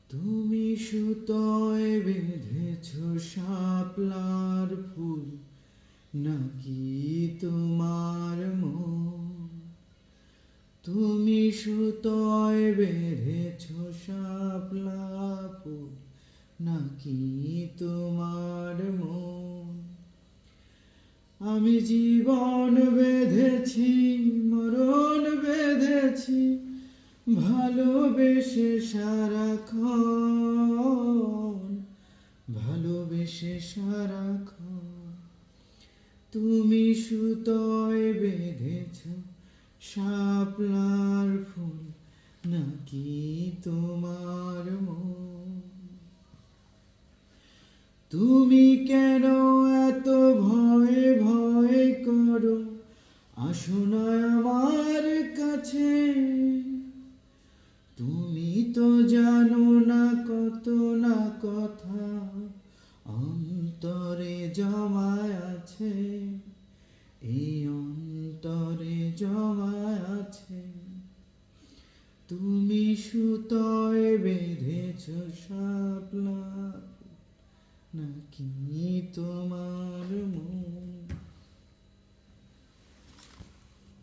তুমি সুতোয় বেঁধেছ শাপলার ফুল, নাকি তোমার মন? তুমি সুতোয় বেঁধেছ শাপলার ফুল, নাকি তোমার মন? আমি জীবন বেঁধেছি, মরণ বেঁধেছি, ভালোবেসে সারাক্ষণ, ভালোবেসে সারাক্ষণ। তুমি সুতোয় বেঁধেছ শাপলার ফুল, নাকি তোমার মন? তুমি কেন এত ভয়ে ভয়ে করো? আসো না আমার কাছে। তুমি তো জানো না কত না কথা অন্তরে জমায় আছে, এই অন্তরে জমায় আছে। তুমি সুতোয় বেঁধেছ শাপলা, নাকি তোমার